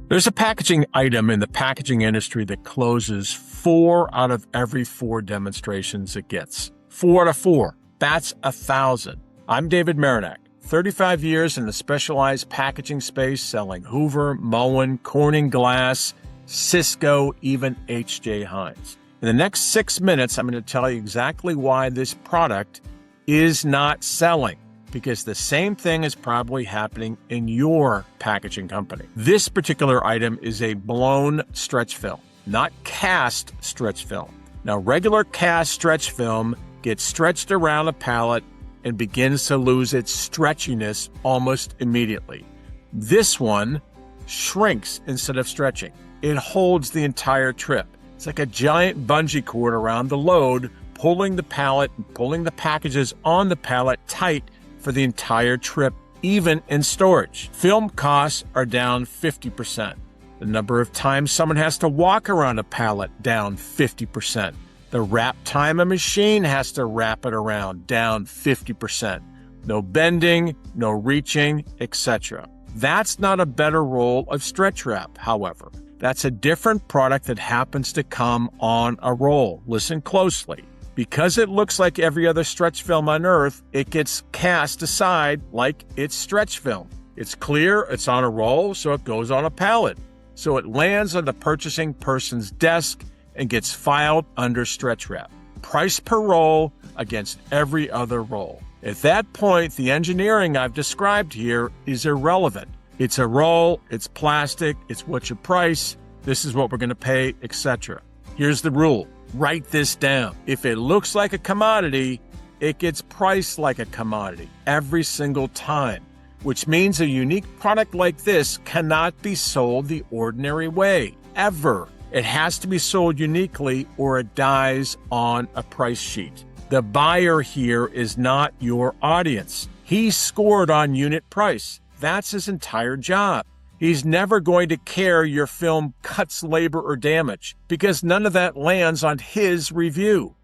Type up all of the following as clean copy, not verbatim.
There's a packaging item in the packaging industry that closes 4 out of every 4 demonstrations it gets. 4 out of 4. That's 1,000. I'm David Marinac, 35 years in the specialized packaging space, selling Hoover, Moen, Corning Glass, Cisco, even H.J. Heinz. In the next 6 minutes, I'm going to tell you exactly why this product is not selling, because the same thing is probably happening in your packaging company. This particular item is a blown stretch film, not cast stretch film. Now, regular cast stretch film gets stretched around a pallet and begins to lose its stretchiness almost immediately. This one shrinks instead of stretching. It holds the entire trip. It's like a giant bungee cord around the load, pulling the pallet and pulling the packages on the pallet tight for the entire trip, even in storage. Film costs are down 50%. The number of times someone has to walk around a pallet, down 50%. The wrap time a machine has to wrap it around, down 50%. No bending, no reaching, etc. That's not a better roll of stretch wrap, however. That's a different product that happens to come on a roll. Listen closely. Because it looks like every other stretch film on Earth, it gets cast aside like it's stretch film. It's clear, it's on a roll, so it goes on a pallet. So it lands on the purchasing person's desk and gets filed under stretch wrap. Price per roll against every other roll. At that point, the engineering I've described here is irrelevant. It's a roll, it's plastic, it's what you price, this is what we're going to pay, etc. Here's the rule. Write this down. If it looks like a commodity, it gets priced like a commodity every single time, which means a unique product like this cannot be sold the ordinary way, ever. It has to be sold uniquely or it dies on a price sheet. The buyer here is not your audience. He scored on unit price. That's his entire job. He's never going to care your film cuts labor or damage because none of that lands on his review.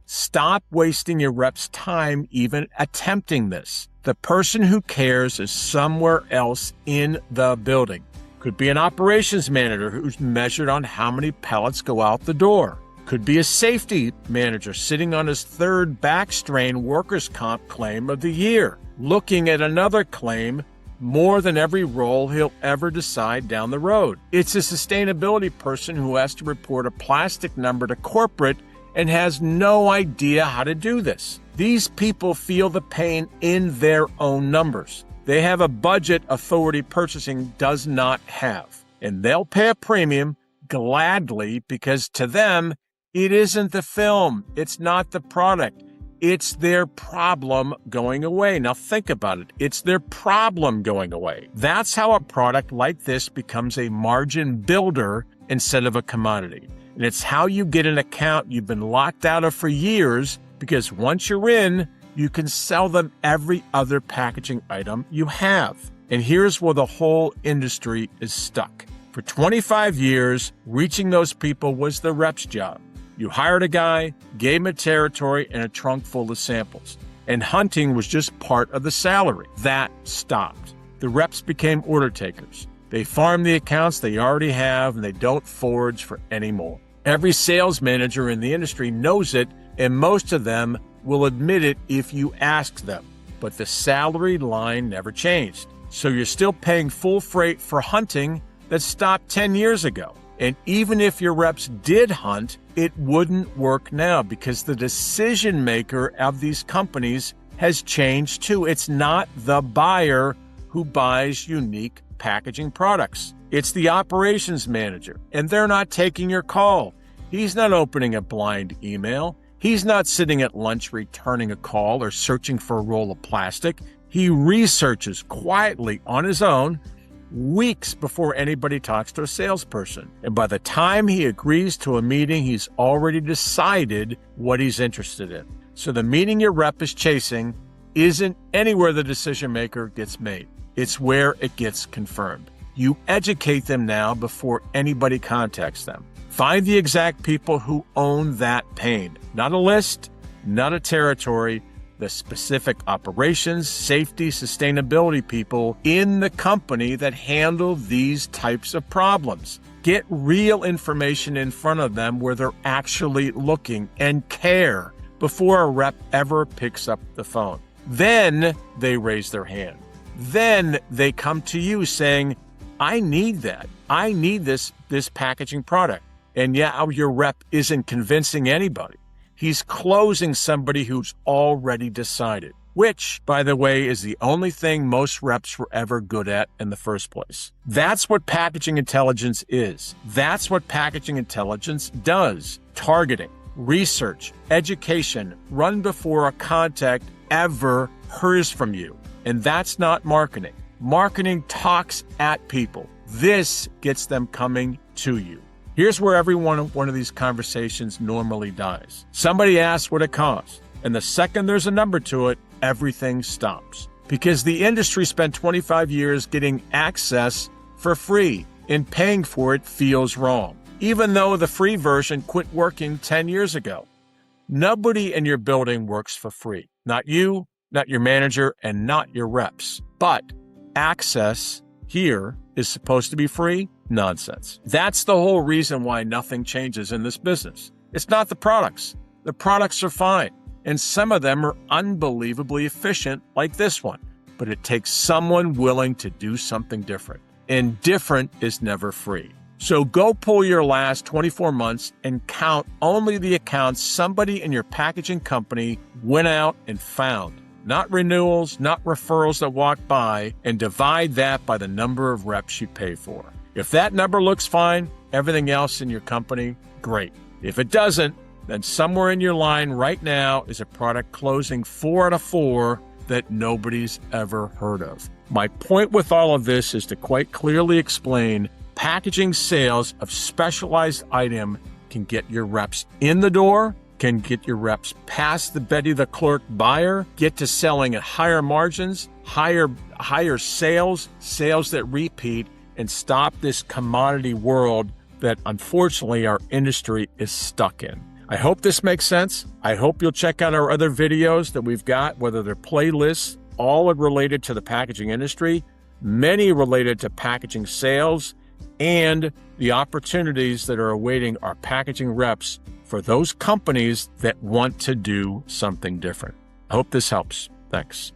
Stop wasting your rep's time even attempting this. The person who cares is somewhere else in the building. Could be an operations manager who's measured on how many pallets go out the door. Could be a safety manager sitting on his 3rd back strain workers' comp claim of the year, looking at another claim more than every roll he'll ever decide down the road. It's a sustainability person who has to report a plastic number to corporate and has no idea how to do this. These people feel the pain in their own numbers. They have a budget authority purchasing does not have, and they'll pay a premium gladly because to them, it isn't the film, it's not the product. It's their problem going away. Now think about it. It's their problem going away. That's how a product like this becomes a margin builder instead of a commodity. And it's how you get an account you've been locked out of for years because once you're in, you can sell them every other packaging item you have. And here's where the whole industry is stuck. For 25 years, reaching those people was the rep's job. You hired a guy, gave him a territory and a trunk full of samples. And hunting was just part of the salary. That stopped. The reps became order takers. They farm the accounts they already have and they don't forage for any more. Every sales manager in the industry knows it, and most of them will admit it if you ask them. But the salary line never changed. So you're still paying full freight for hunting that stopped 10 years ago. And even if your reps did hunt, it wouldn't work now because the decision maker of these companies has changed too. It's not the buyer who buys unique packaging products. It's the operations manager, and they're not taking your call. He's not opening a blind email. He's not sitting at lunch returning a call or searching for a roll of plastic. He researches quietly on his own weeks before anybody talks to a salesperson. And by the time he agrees to a meeting, he's already decided what he's interested in. So the meeting your rep is chasing isn't anywhere the decision maker gets made. It's where it gets confirmed. You educate them now before anybody contacts them. Find the exact people who own that pain. Not a list, not a territory, the specific operations, safety, sustainability people in the company that handle these types of problems. Get real information in front of them where they're actually looking and care before a rep ever picks up the phone. Then they raise their hand. Then they come to you saying, I need that. I need this packaging product. And yeah, your rep isn't convincing anybody. He's closing somebody who's already decided, which, by the way, is the only thing most reps were ever good at in the first place. That's what packaging intelligence is. That's what packaging intelligence does. Targeting, research, education, run before a contact ever hears from you. And that's not marketing. Marketing talks at people. This gets them coming to you. Here's where every one of these conversations normally dies. Somebody asks what it costs, and the second there's a number to it, everything stops. Because the industry spent 25 years getting access for free, and paying for it feels wrong, even though the free version quit working 10 years ago. Nobody in your building works for free. Not you, not your manager, and not your reps. But access here is supposed to be free? Nonsense. That's the whole reason why nothing changes in this business. It's not the products. The products are fine, and some of them are unbelievably efficient, like this one. But it takes someone willing to do something different. And different is never free. So go pull your last 24 months and count only the accounts somebody in your packaging company went out and found. Not renewals, not referrals that walk by, and divide that by the number of reps you pay for. If that number looks fine, everything else in your company, great. If it doesn't, then somewhere in your line right now is a product closing 4 out of 4 that nobody's ever heard of. My point with all of this is to quite clearly explain packaging sales of specialized item can get your reps in the door, can get your reps past the Betty the Clerk buyer, get to selling at higher margins, higher sales that repeat, and stop this commodity world that unfortunately our industry is stuck in. I hope this makes sense. I hope you'll check out our other videos that we've got, whether they're playlists, all related to the packaging industry, many related to packaging sales, and the opportunities that are awaiting our packaging reps for those companies that want to do something different. I hope this helps. Thanks.